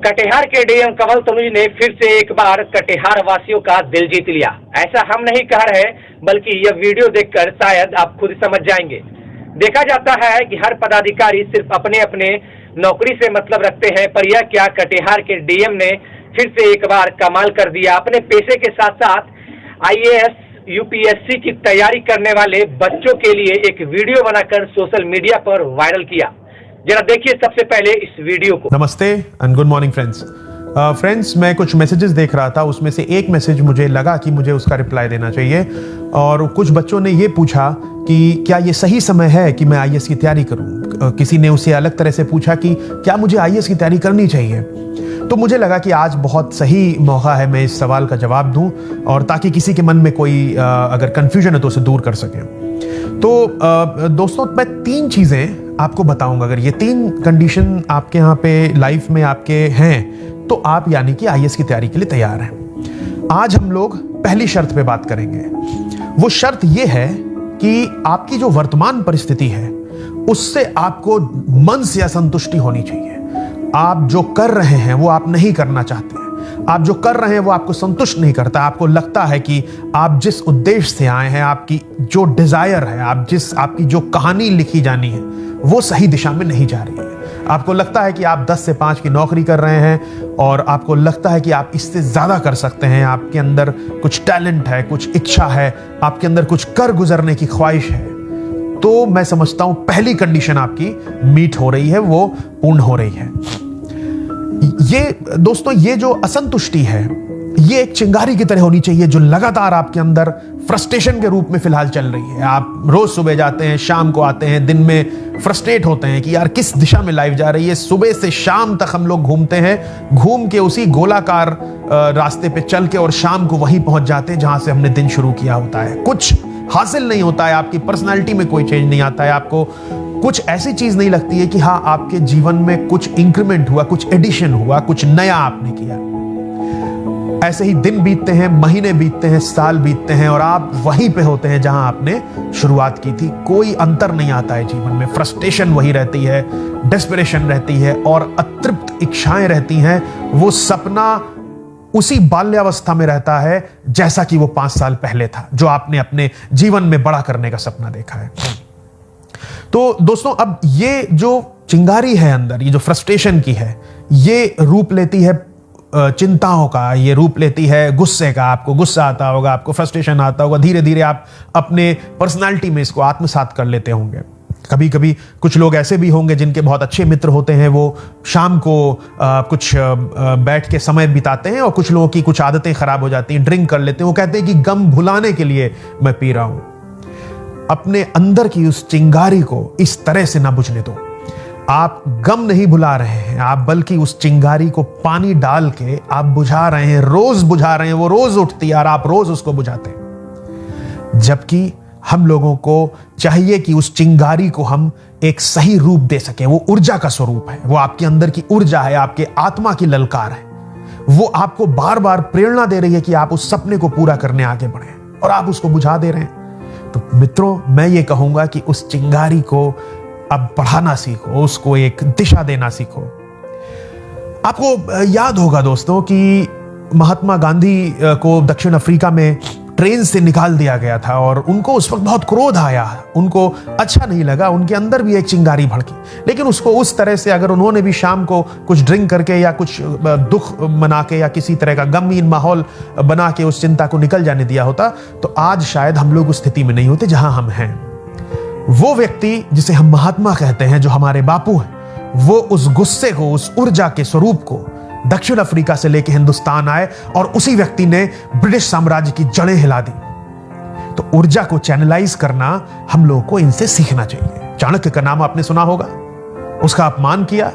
कटिहार के डीएम कंवल तनुज ने फिर से एक बार कटिहार वासियों का दिल जीत लिया। ऐसा हम नहीं कह रहे, बल्कि यह वीडियो देखकर शायद आप खुद समझ जाएंगे। देखा जाता है कि हर पदाधिकारी सिर्फ अपने अपने नौकरी से मतलब रखते हैं, पर यह क्या कटिहार के डीएम ने फिर से एक बार कमाल कर दिया। अपने पेशे के साथ साथ IAS UPSC की तैयारी करने वाले बच्चों के लिए एक वीडियो बनाकर सोशल मीडिया पर वायरल किया। जरा देखिए सबसे पहले इस वीडियो को। नमस्ते एंड गुड मॉर्निंग फ्रेंड्स। मैं कुछ मैसेजेस देख रहा था, उसमें से एक मैसेज मुझे लगा कि मुझे उसका रिप्लाई देना चाहिए। और कुछ बच्चों ने ये पूछा कि क्या ये सही समय है कि मैं IAS की तैयारी करूं। किसी ने उसे अलग तरह से पूछा कि क्या मुझे IAS की तैयारी करनी चाहिए। तो मुझे लगा कि आज बहुत सही मौका है मैं इस सवाल का जवाब दूं, और ताकि किसी के मन में कोई अगर कंफ्यूजन है तो उसे दूर कर सकें। तो दोस्तों, मैं 3 चीज़ें आपको बताऊंगा। अगर ये 3 कंडीशन आपके यहाँ पे लाइफ में आपके हैं तो आप यानी कि IAS की तैयारी के लिए तैयार हैं। आज हम लोग पहली शर्त पे बात करेंगे। वो शर्त ये है कि आपकी जो वर्तमान परिस्थिति है उससे आपको मन से असंतुष्टि होनी चाहिए। आप जो कर रहे हैं वो आप नहीं करना चाहते हैं। आप जो कर रहे हैं वो आपको संतुष्ट नहीं करता। आपको लगता है कि आप जिस उद्देश्य से आए हैं, आपकी जो डिजायर है, आपकी जो कहानी लिखी जानी है वो सही दिशा में नहीं जा रही है। आपको लगता है कि आप 10 से 5 की नौकरी कर रहे हैं और आपको लगता है कि आप इससे ज्यादा कर सकते हैं। आपके अंदर कुछ टैलेंट है, कुछ इच्छा है, आपके अंदर कुछ कर गुजरने की ख्वाहिश है। तो मैं समझता हूं पहली कंडीशन आपकी मीट हो रही है, वो पूर्ण हो रही है। ये दोस्तों, ये जो असंतुष्टि है ये एक चिंगारी की तरह होनी चाहिए जो लगातार आपके अंदर फ्रस्ट्रेशन के रूप में फिलहाल चल रही है। आप रोज सुबह जाते हैं, शाम को आते हैं, दिन में फ्रस्ट्रेट होते हैं कि यार किस दिशा में लाइफ जा रही है। सुबह से शाम तक हम लोग घूमते हैं, घूम के उसी गोलाकार रास्ते पे चल के और शाम को वहीं पहुंच जाते हैं जहां से हमने दिन शुरू किया होता है। कुछ हासिल नहीं होता है, आपकी पर्सनैलिटी में कोई चेंज नहीं आता है, आपको कुछ ऐसी चीज नहीं लगती है कि हाँ आपके जीवन में कुछ इंक्रीमेंट हुआ, कुछ एडिशन हुआ, कुछ नया आपने किया। ऐसे ही दिन बीतते हैं, महीने बीतते हैं, साल बीतते हैं और आप वहीं पे होते हैं जहां आपने शुरुआत की थी। कोई अंतर नहीं आता है जीवन में। फ्रस्ट्रेशन वही रहती है, डेस्परेशन रहती है और अतृप्त इच्छाएं रहती हैं। वो सपना उसी बाल्यावस्था में रहता है जैसा कि वो 5 साल पहले था, जो आपने अपने जीवन में बड़ा करने का सपना देखा है। तो दोस्तों, अब ये जो चिंगारी है अंदर, ये जो फ्रस्ट्रेशन की है, ये रूप लेती है चिंताओं का, ये रूप लेती है गुस्से का। आपको गुस्सा आता होगा, आपको फ्रस्ट्रेशन आता होगा। धीरे धीरे आप अपने पर्सनालिटी में इसको आत्मसात कर लेते होंगे। कभी कभी कुछ लोग ऐसे भी होंगे जिनके बहुत अच्छे मित्र होते हैं, वो शाम को कुछ बैठ के समय बिताते हैं, और कुछ लोगों की कुछ आदतें खराब हो जाती हैं, ड्रिंक कर लेते हैं। वो कहते हैं कि गम भुलाने के लिए मैं पी रहा हूं। अपने अंदर की उस चिंगारी को इस तरह से ना बुझने दो। आप गम नहीं भुला रहे हैं, आप बल्कि उस चिंगारी को पानी डाल के आप बुझा रहे हैं, रोज बुझा रहे हैं। वो रोज उठती है और आप रोज उसको बुझाते हैं। जबकि हम लोगों को चाहिए कि उस चिंगारी को हम एक सही रूप दे सके। वो ऊर्जा का स्वरूप है, वो आपके अंदर की ऊर्जा है, आपके आत्मा की ललकार है। वो आपको बार बार प्रेरणा दे रही है कि आप उस सपने को पूरा करने आगे बढ़े, और आप उसको बुझा दे रहे हैं। तो मित्रों, मैं ये कहूंगा कि उस चिंगारी को अब बढ़ाना सीखो, उसको एक दिशा देना सीखो। आपको याद होगा दोस्तों कि महात्मा गांधी को दक्षिण अफ्रीका में ट्रेन से निकाल दिया गया था और उनको उस वक्त बहुत क्रोध आया, उनको अच्छा नहीं लगा, उनके अंदर भी एक चिंगारी भड़की। लेकिन उसको उस तरह से अगर उन्होंने भी शाम को कुछ ड्रिंक करके या कुछ दुख मना के या किसी तरह का गमगीन माहौल बना के उस चिंता को निकल जाने दिया होता, तो आज शायद हम लोग उस स्थिति में नहीं होते जहां हम हैं। वो व्यक्ति जिसे हम महात्मा कहते हैं, जो हमारे बापू हैं, वो उस गुस्से को, उस ऊर्जा के स्वरूप को दक्षिण अफ्रीका से लेकर हिंदुस्तान आए और उसी व्यक्ति ने ब्रिटिश साम्राज्य की जड़ें हिला दी। तो ऊर्जा को चैनलाइज करना हम लोगों को इनसे सीखना चाहिए। चाणक्य का नाम आपने सुना होगा, उसका अपमान किया।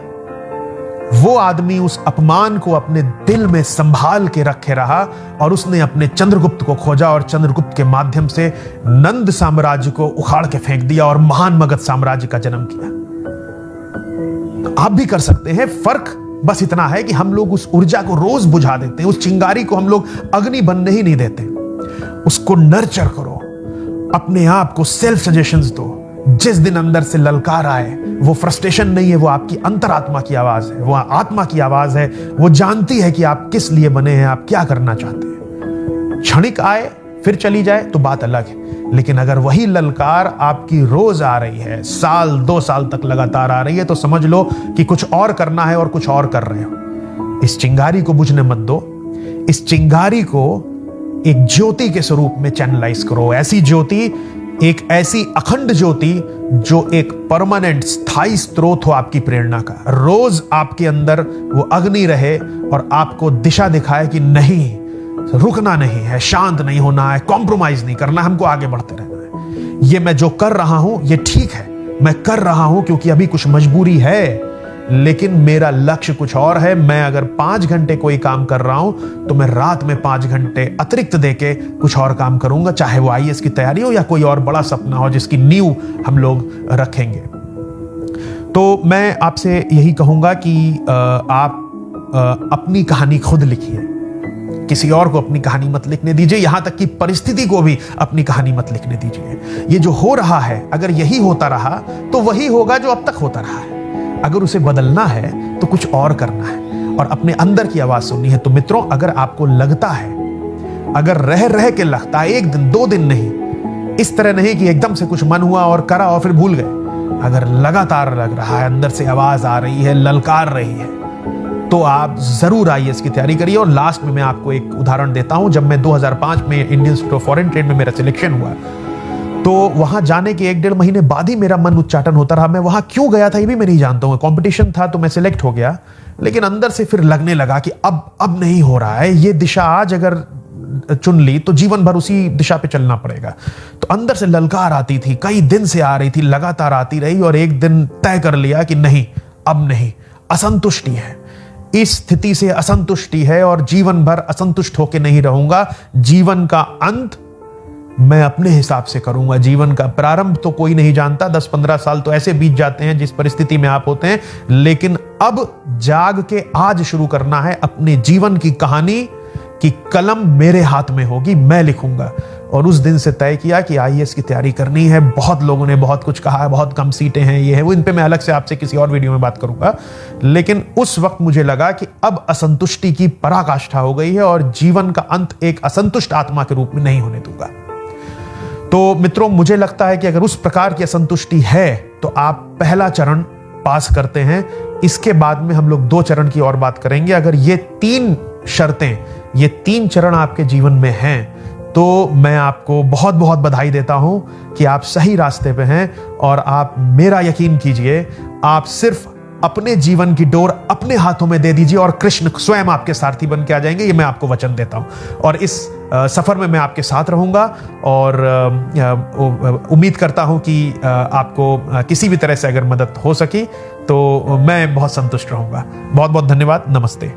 वो आदमी उस अपमान को अपने दिल में संभाल के रखे रहा और उसने अपने चंद्रगुप्त को खोजा और चंद्रगुप्त के माध्यम से नंद साम्राज्य को उखाड़ के फेंक दिया और महान मगध साम्राज्य का जन्म किया। तो आप भी कर सकते हैं। फर्क बस इतना है कि हम लोग उस ऊर्जा को रोज बुझा देते हैं, उस चिंगारी को हम लोग अग्नि बनने ही नहीं देते। उसको नर्चर करो, अपने आप को सेल्फ सजेशंस दो जिस दिन अंदर से ललकार आए, वो फ्रस्ट्रेशन नहीं है, वो आपकी अंतरात्मा की आवाज है, वो आत्मा की आवाज है। वो जानती है कि आप किस लिए बने हैं, आप क्या करना चाहते हैं। क्षणिक आए फिर चली जाए तो बात अलग है, लेकिन अगर वही ललकार आपकी रोज आ रही है, साल 2 साल तक लगातार आ रही है, तो समझ लो कि कुछ और करना है और कुछ और कर रहे हो। इस चिंगारी को बुझने मत दो। इस चिंगारी को एक ज्योति के स्वरूप में चैनलाइज करो। ऐसी ज्योति, एक ऐसी अखंड ज्योति जो एक परमानेंट स्थायी स्रोत हो आपकी प्रेरणा का। रोज आपके अंदर वो अग्नि रहे और आपको दिशा दिखाए कि नहीं, रुकना नहीं है, शांत नहीं होना है, कॉम्प्रोमाइज नहीं करना, हमको आगे बढ़ते रहना है। ये मैं जो कर रहा हूं ये ठीक है, मैं कर रहा हूं क्योंकि अभी कुछ मजबूरी है, लेकिन मेरा लक्ष्य कुछ और है। मैं अगर 5 घंटे कोई काम कर रहा हूं तो मैं रात में 5 घंटे अतिरिक्त देके कुछ और काम करूंगा, चाहे वो आईएएस की तैयारी हो या कोई और बड़ा सपना हो जिसकी नींव हम लोग रखेंगे। तो मैं आपसे यही कहूंगा कि आप अपनी कहानी खुद लिखिए, किसी और को अपनी कहानी मत लिखने दीजिए, यहां तक कि परिस्थिति को भी अपनी कहानी मत लिखने दीजिए। ये जो हो रहा है, अगर यही होता रहा तो वही होगा जो अब तक होता रहा है। अगर उसे बदलना है तो कुछ और करना है और अपने अंदर की आवाज सुननी है। तो मित्रों, अगर आपको लगता है, अगर रह रह के लगता है, 1 दिन 2 दिन नहीं, इस तरह नहीं कि एकदम से कुछ मन हुआ और करा और फिर भूल गए, अगर लगातार लग रहा है, अंदर से आवाज आ रही है, ललकार रही है, तो आप जरूर आईएएस की तैयारी करिए। और लास्ट में मैं आपको एक उदाहरण देता हूं। जब मैं 2005 में Indian institute of foreign trade में मेरा सिलेक्शन हुआ, तो वहां जाने के 1-1.5 महीने बाद ही मेरा मन उच्चाटन होता रहा। मैं वहां क्यों गया था ये भी मैं नहीं जानता हूं। कंपटीशन था तो मैं सिलेक्ट हो गया, लेकिन अंदर से फिर लगने लगा कि अब नहीं हो रहा है, ये दिशा आज अगर चुन ली तो जीवन भर उसी दिशा पे चलना पड़ेगा। तो अंदर से ललकार आती थी, कई दिन से आ रही थी, लगातार आती रही, और एक दिन तय कर लिया कि नहीं, अब नहीं, असंतुष्टि है, इस स्थिति से असंतुष्टि है और जीवन भर असंतुष्ट होकर नहीं रहूंगा। जीवन का अंत मैं अपने हिसाब से करूंगा, जीवन का प्रारंभ तो कोई नहीं जानता। 10-15 साल तो ऐसे बीत जाते हैं जिस परिस्थिति में आप होते हैं, लेकिन अब जाग के आज शुरू करना है अपने जीवन की कहानी की कलम मेरे हाथ में होगी, मैं लिखूंगा। और उस दिन से तय किया कि आईएएस की तैयारी करनी है। बहुत लोगों ने बहुत कुछ कहा, बहुत कम सीटें हैं, ये है वो, इन पे मैं अलग से आपसे किसी और वीडियो में बात करूंगा। लेकिन उस वक्त मुझे लगा कि अब असंतुष्टि की पराकाष्ठा हो गई है और जीवन का अंत एक असंतुष्ट आत्मा के रूप में नहीं होने दूंगा। तो मित्रों, मुझे लगता है कि अगर उस प्रकार की असंतुष्टि है तो आप पहला चरण पास करते हैं। इसके बाद में हम लोग 2 चरण की और बात करेंगे। अगर ये 3 शर्तें, ये 3 चरण आपके जीवन में हैं, तो मैं आपको बहुत बहुत बधाई देता हूं कि आप सही रास्ते पे हैं। और आप मेरा यकीन कीजिए, आप सिर्फ अपने जीवन की डोर अपने हाथों में दे दीजिए और कृष्ण स्वयं आपके सारथी बन के आ जाएंगे। ये मैं आपको वचन देता हूं और इस सफर में मैं आपके साथ रहूंगा। और उम्मीद करता हूं कि आपको किसी भी तरह से अगर मदद हो सकी तो मैं बहुत संतुष्ट रहूंगा। बहुत बहुत धन्यवाद। नमस्ते।